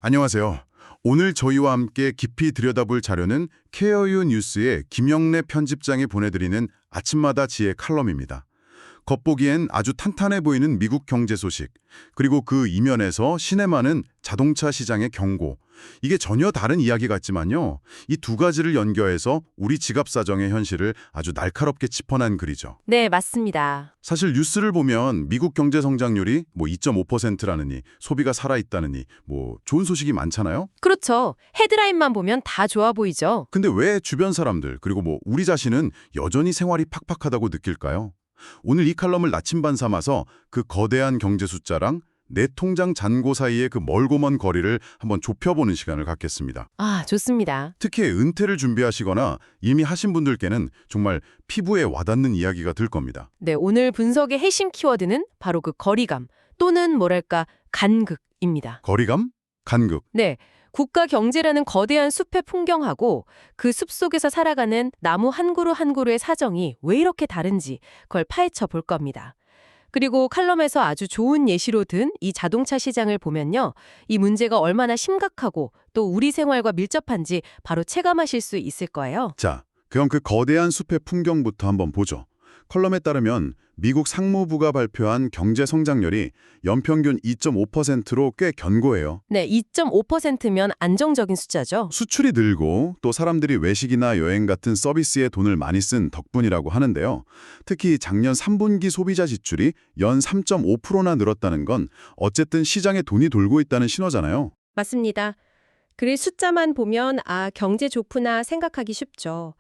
안녕하세요. 오늘 저희와 함께 깊이 들여다볼 자료는 케어유 뉴스의 김영래 편집장이 보내드리는 아침마다 지혜 칼럼입니다. 겉보기엔 아주 탄탄해 보이는 미국 경제 소식, 그리고 그 이면에서 신에 많은 자동차 시장의 경고. 이게 전혀 다른 이야기 같지만요. 이 두 가지를 연결해서 우리 지갑 사정의 현실을 아주 날카롭게 짚어낸 글이죠. 네, 맞습니다. 사실 뉴스를 보면 미국 경제 성장률이 2.5%라느니 소비가 살아있다느니 좋은 소식이 많잖아요. 그렇죠. 헤드라인만 보면 다 좋아 보이죠. 근데 왜 주변 사람들 그리고 우리 자신은 여전히 생활이 팍팍하다고 느낄까요? 오늘 이 칼럼을 나침반 삼아서 그 거대한 경제 숫자랑 내 통장 잔고 사이의 그 멀고 먼 거리를 한번 좁혀보는 시간을 갖겠습니다. 아, 좋습니다. 특히 은퇴를 준비하시거나 이미 하신 분들께는 정말 피부에 와닿는 이야기가 될 겁니다. 네, 오늘 분석의 핵심 키워드는 바로 그 거리감 또는 뭐랄까 간극입니다. 거리감? 간극. 네, 국가 경제라는 거대한 숲의 풍경하고 그 숲 속에서 살아가는 나무 한 그루 한 그루의 사정이 왜 이렇게 다른지 그걸 파헤쳐 볼 겁니다. 그리고 칼럼에서 아주 좋은 예시로 든 이 자동차 시장을 보면요. 이 문제가 얼마나 심각하고 또 우리 생활과 밀접한지 바로 체감하실 수 있을 거예요. 자, 그럼 그 거대한 숲의 풍경부터 한번 보죠. 컬럼에 따르면 미국 상무부가 발표한 경제 성장률이 연평균 2.5%로 꽤 견고해요. 네, 2.5%면 안정적인 숫자죠. 수출이 늘고 또 사람들이 외식이나 여행 같은 서비스에 돈을 많이 쓴 덕분이라고 하는데요. 특히 작년 3분기 소비자 지출이 연 3.5%나 늘었다는 건 어쨌든 시장에 돈이 돌고 있다는 신호잖아요. 맞습니다. 글 숫자만 보면 경제 좋구나 생각하기 쉽죠.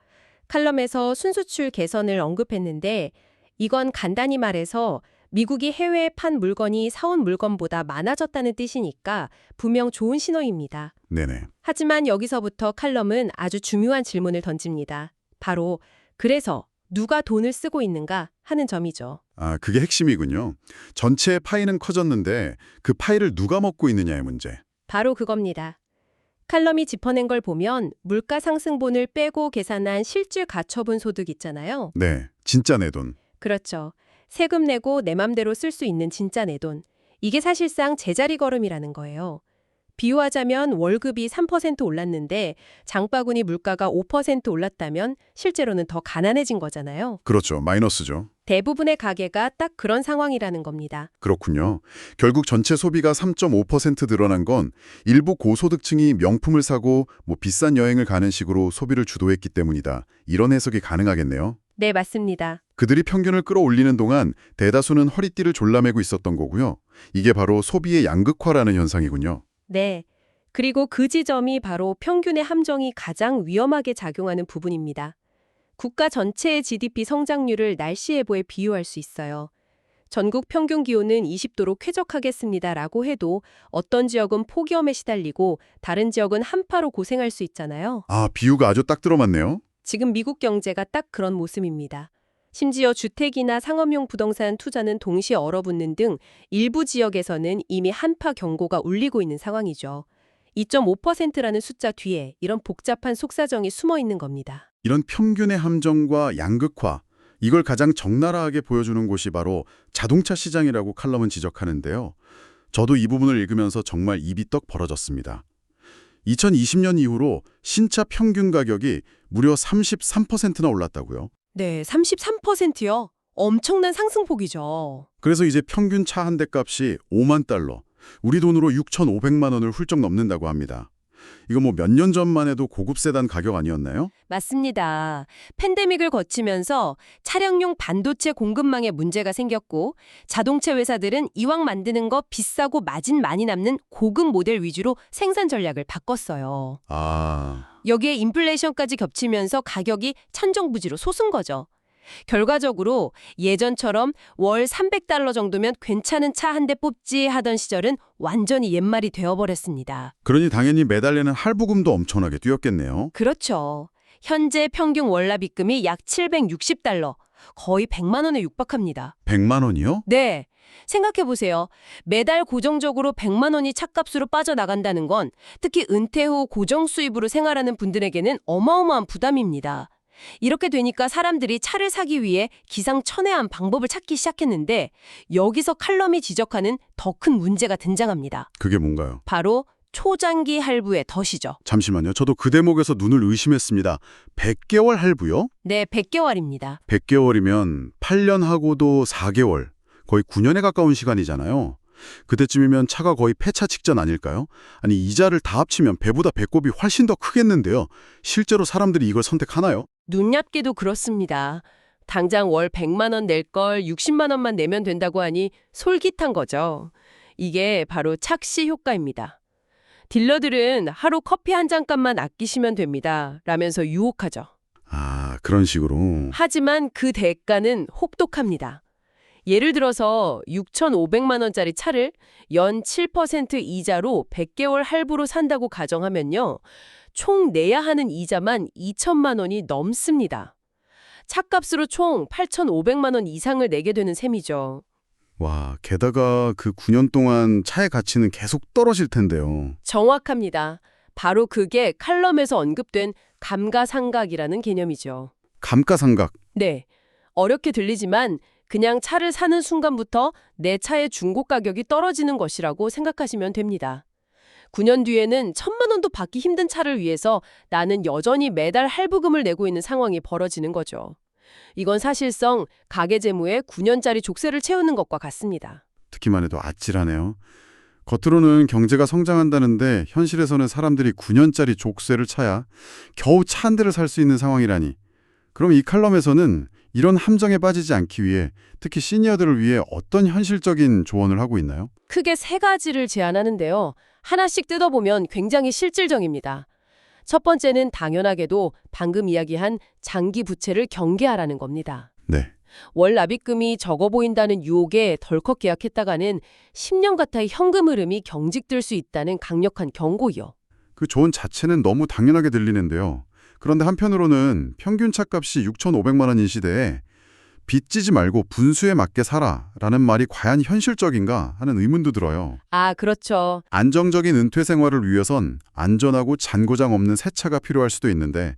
칼럼에서 순수출 개선을 언급했는데 이건 간단히 말해서 미국이 해외에 판 물건이 사온 물건보다 많아졌다는 뜻이니까 분명 좋은 신호입니다. 네네. 하지만 여기서부터 칼럼은 아주 중요한 질문을 던집니다. 바로 그래서 누가 돈을 쓰고 있는가 하는 점이죠. 그게 핵심이군요. 전체 파이는 커졌는데 그 파이를 누가 먹고 있느냐의 문제. 바로 그겁니다. 칼럼이 짚어낸 걸 보면 물가 상승분을 빼고 계산한 실질 가처분 소득 있잖아요. 네, 진짜 내 돈. 그렇죠. 세금 내고 내 맘대로 쓸 수 있는 진짜 내 돈. 이게 사실상 제자리 걸음이라는 거예요. 비유하자면 월급이 3% 올랐는데 장바구니 물가가 5% 올랐다면 실제로는 더 가난해진 거잖아요. 그렇죠, 마이너스죠. 대부분의 가게가 딱 그런 상황이라는 겁니다. 그렇군요. 결국 전체 소비가 3.5% 늘어난 건 일부 고소득층이 명품을 사고 비싼 여행을 가는 식으로 소비를 주도했기 때문이다. 이런 해석이 가능하겠네요. 네, 맞습니다. 그들이 평균을 끌어올리는 동안 대다수는 허리띠를 졸라매고 있었던 거고요. 이게 바로 소비의 양극화라는 현상이군요. 네. 그리고 그 지점이 바로 평균의 함정이 가장 위험하게 작용하는 부분입니다. 국가 전체의 GDP 성장률을 날씨 예보에 비유할 수 있어요. 전국 평균 기온은 20도로 쾌적하겠습니다라고 해도 어떤 지역은 폭염에 시달리고 다른 지역은 한파로 고생할 수 있잖아요. 비유가 아주 딱 들어맞네요. 지금 미국 경제가 딱 그런 모습입니다. 심지어 주택이나 상업용 부동산 투자는 동시에 얼어붙는 등 일부 지역에서는 이미 한파 경고가 울리고 있는 상황이죠. 2.5%라는 숫자 뒤에 이런 복잡한 속사정이 숨어 있는 겁니다. 이런 평균의 함정과 양극화, 이걸 가장 적나라하게 보여주는 곳이 바로 자동차 시장이라고 칼럼은 지적하는데요. 저도 이 부분을 읽으면서 정말 입이 떡 벌어졌습니다. 2020년 이후로 신차 평균 가격이 무려 33%나 올랐다고요. 네, 33%요. 엄청난 상승폭이죠. 그래서 이제 평균 차 한 대 값이 5만 달러, 우리 돈으로 6,500만 원을 훌쩍 넘는다고 합니다. 이거 몇 년 전만 해도 고급 세단 가격 아니었나요? 맞습니다. 팬데믹을 거치면서 차량용 반도체 공급망에 문제가 생겼고 자동차 회사들은 이왕 만드는 거 비싸고 마진 많이 남는 고급 모델 위주로 생산 전략을 바꿨어요. 여기에 인플레이션까지 겹치면서 가격이 천정부지로 솟은 거죠. 결과적으로 예전처럼 월 300달러 정도면 괜찮은 차 한 대 뽑지 하던 시절은 완전히 옛말이 되어버렸습니다. 그러니 당연히 매달 내는 할부금도 엄청나게 뛰었겠네요. 그렇죠. 현재 평균 월납입금이 약 760달러, 거의 100만 원에 육박합니다. 100만 원이요? 네. 생각해보세요. 매달 고정적으로 100만 원이 차값으로 빠져나간다는 건 특히 은퇴 후 고정 수입으로 생활하는 분들에게는 어마어마한 부담입니다. 이렇게 되니까 사람들이 차를 사기 위해 기상천외한 방법을 찾기 시작했는데 여기서 칼럼이 지적하는 더 큰 문제가 등장합니다. 그게 뭔가요? 바로 초장기 할부의 덫이죠. 잠시만요. 저도 그 대목에서 눈을 의심했습니다. 100개월 할부요? 네, 100개월입니다. 100개월이면 8년 하고도 4개월, 거의 9년에 가까운 시간이잖아요. 그때쯤이면 차가 거의 폐차 직전 아닐까요? 아니, 이자를 다 합치면 배보다 배꼽이 훨씬 더 크겠는데요. 실제로 사람들이 이걸 선택하나요? 눈 얕게도 그렇습니다. 당장 월 100만 원 낼 걸 60만 원만 내면 된다고 하니 솔깃한 거죠. 이게 바로 착시 효과입니다. 딜러들은 하루 커피 한 잔 값만 아끼시면 됩니다. 라면서 유혹하죠. 아, 그런 식으로. 하지만 그 대가는 혹독합니다. 예를 들어서 6,500만 원짜리 차를 연 7% 이자로 100개월 할부로 산다고 가정하면요. 총 내야 하는 이자만 2천만 원이 넘습니다. 차값으로 총 8,500만 원 이상을 내게 되는 셈이죠. 와, 게다가 그 9년 동안 차의 가치는 계속 떨어질 텐데요. 정확합니다. 바로 그게 칼럼에서 언급된 감가상각이라는 개념이죠. 감가상각. 네, 어렵게 들리지만 그냥 차를 사는 순간부터 내 차의 중고 가격이 떨어지는 것이라고 생각하시면 됩니다. 9년 뒤에는 1,000만 원도 받기 힘든 차를 위해서 나는 여전히 매달 할부금을 내고 있는 상황이 벌어지는 거죠. 이건 사실상 가계재무에 9년짜리 족쇄를 채우는 것과 같습니다. 듣기만 해도 아찔하네요. 겉으로는 경제가 성장한다는데 현실에서는 사람들이 9년짜리 족쇄를 차야 겨우 차 한 대를 살 수 있는 상황이라니. 그럼 이 칼럼에서는 이런 함정에 빠지지 않기 위해 특히 시니어들을 위해 어떤 현실적인 조언을 하고 있나요? 크게 세 가지를 제안하는데요. 하나씩 뜯어보면 굉장히 실질적입니다. 첫 번째는 당연하게도 방금 이야기한 장기 부채를 경계하라는 겁니다. 네. 월 납입금이 적어 보인다는 유혹에 덜컥 계약했다가는 10년 가까이 현금 흐름이 경직될 수 있다는 강력한 경고요. 그 조언 자체는 너무 당연하게 들리는데요. 그런데 한편으로는 평균 차값이 6,500만 원인 시대에 빚지지 말고 분수에 맞게 살아라는 말이 과연 현실적인가 하는 의문도 들어요. 아, 그렇죠. 안정적인 은퇴 생활을 위해선 안전하고 잔고장 없는 새 차가 필요할 수도 있는데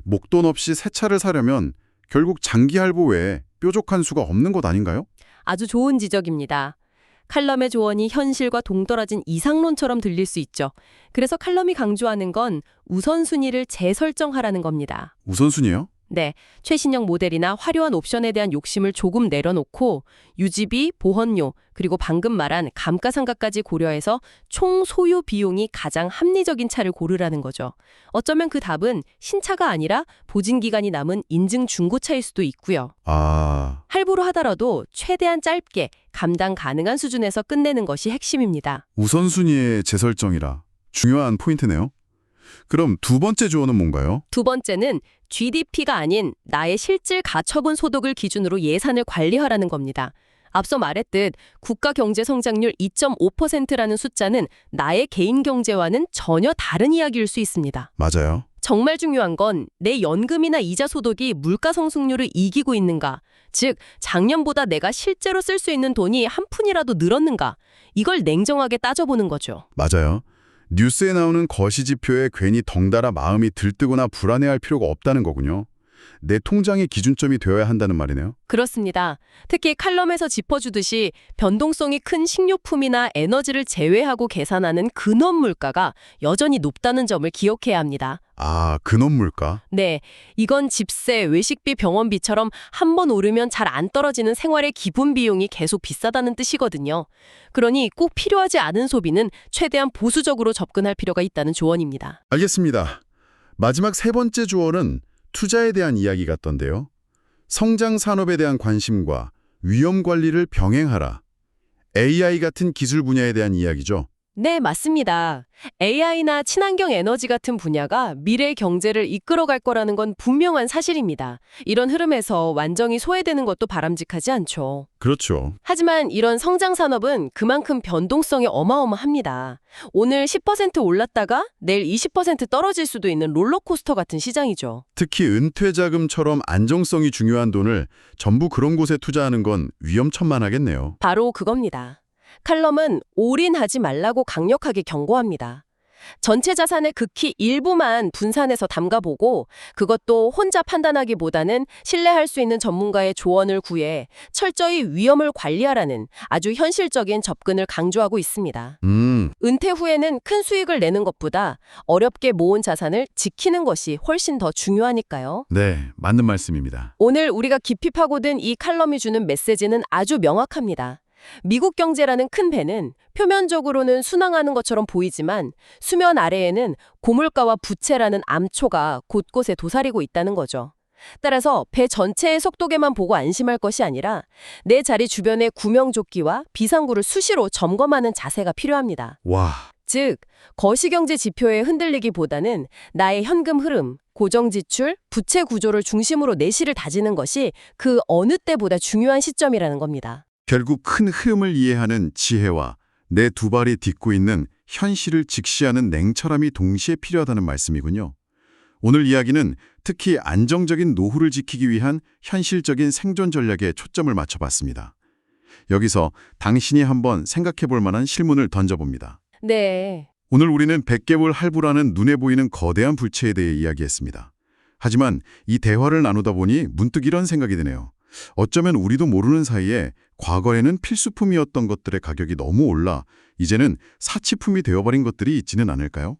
목돈 없이 새 차를 사려면 결국 장기 할부 외에 뾰족한 수가 없는 것 아닌가요? 아주 좋은 지적입니다. 칼럼의 조언이 현실과 동떨어진 이상론처럼 들릴 수 있죠. 그래서 칼럼이 강조하는 건 우선순위를 재설정하라는 겁니다. 우선순위요? 네, 최신형 모델이나 화려한 옵션에 대한 욕심을 조금 내려놓고 유지비, 보험료, 그리고 방금 말한 감가상각까지 고려해서 총 소유 비용이 가장 합리적인 차를 고르라는 거죠. 어쩌면 그 답은 신차가 아니라 보증기간이 남은 인증 중고차일 수도 있고요. 아, 할부로 하더라도 최대한 짧게 감당 가능한 수준에서 끝내는 것이 핵심입니다. 우선순위의 재설정이라 중요한 포인트네요. 그럼 두 번째 조언은 뭔가요? 두 번째는 GDP가 아닌 나의 실질 가처분 소득을 기준으로 예산을 관리하라는 겁니다. 앞서 말했듯 국가 경제 성장률 2.5%라는 숫자는 나의 개인 경제와는 전혀 다른 이야기일 수 있습니다. 맞아요. 정말 중요한 건 내 연금이나 이자 소득이 물가 상승률을 이기고 있는가, 즉 작년보다 내가 실제로 쓸 수 있는 돈이 한 푼이라도 늘었는가, 이걸 냉정하게 따져보는 거죠. 맞아요. 뉴스에 나오는 거시지표에 괜히 덩달아 마음이 들뜨거나 불안해할 필요가 없다는 거군요. 내 통장의 기준점이 되어야 한다는 말이네요. 그렇습니다. 특히 칼럼에서 짚어주듯이 변동성이 큰 식료품이나 에너지를 제외하고 계산하는 근원 물가가 여전히 높다는 점을 기억해야 합니다. 아, 근원 물가? 네, 이건 집세, 외식비, 병원비처럼 한 번 오르면 잘 안 떨어지는 생활의 기본 비용이 계속 비싸다는 뜻이거든요. 그러니 꼭 필요하지 않은 소비는 최대한 보수적으로 접근할 필요가 있다는 조언입니다. 알겠습니다. 마지막 세 번째 조언은 투자에 대한 이야기 같던데요. 성장 산업에 대한 관심과 위험 관리를 병행하라. AI 같은 기술 분야에 대한 이야기죠. 네, 맞습니다. AI나 친환경 에너지 같은 분야가 미래의 경제를 이끌어갈 거라는 건 분명한 사실입니다. 이런 흐름에서 완전히 소외되는 것도 바람직하지 않죠. 그렇죠. 하지만 이런 성장 산업은 그만큼 변동성이 어마어마합니다. 오늘 10% 올랐다가 내일 20% 떨어질 수도 있는 롤러코스터 같은 시장이죠. 특히 은퇴 자금처럼 안정성이 중요한 돈을 전부 그런 곳에 투자하는 건 위험천만하겠네요. 바로 그겁니다. 칼럼은 올인하지 말라고 강력하게 경고합니다. 전체 자산의 극히 일부만 분산해서 담가보고 그것도 혼자 판단하기보다는 신뢰할 수 있는 전문가의 조언을 구해 철저히 위험을 관리하라는 아주 현실적인 접근을 강조하고 있습니다. 은퇴 후에는 큰 수익을 내는 것보다 어렵게 모은 자산을 지키는 것이 훨씬 더 중요하니까요. 네, 맞는 말씀입니다. 오늘 우리가 깊이 파고든 이 칼럼이 주는 메시지는 아주 명확합니다. 미국 경제라는 큰 배는 표면적으로는 순항하는 것처럼 보이지만 수면 아래에는 고물가와 부채라는 암초가 곳곳에 도사리고 있다는 거죠. 따라서 배 전체의 속도계만 보고 안심할 것이 아니라 내 자리 주변의 구명조끼와 비상구를 수시로 점검하는 자세가 필요합니다. 와, 즉, 거시경제 지표에 흔들리기보다는 나의 현금 흐름, 고정지출, 부채 구조를 중심으로 내실을 다지는 것이 그 어느 때보다 중요한 시점이라는 겁니다. 결국 큰 흐름을 이해하는 지혜와 내 두 발이 딛고 있는 현실을 직시하는 냉철함이 동시에 필요하다는 말씀이군요. 오늘 이야기는 특히 안정적인 노후를 지키기 위한 현실적인 생존 전략에 초점을 맞춰봤습니다. 여기서 당신이 한번 생각해 볼 만한 실문을 던져봅니다. 네. 오늘 우리는 100개월 할부라는 눈에 보이는 거대한 불체에 대해 이야기했습니다. 하지만 이 대화를 나누다 보니 문득 이런 생각이 드네요. 어쩌면 우리도 모르는 사이에 과거에는 필수품이었던 것들의 가격이 너무 올라 이제는 사치품이 되어버린 것들이 있지는 않을까요?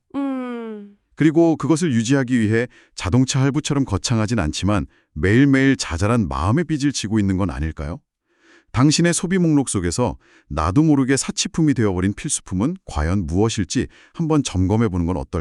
그리고 그것을 유지하기 위해 자동차 할부처럼 거창하진 않지만 매일매일 자잘한 마음의 빚을 지고 있는 건 아닐까요? 당신의 소비 목록 속에서 나도 모르게 사치품이 되어버린 필수품은 과연 무엇일지 한번 점검해 보는 건 어떨까요?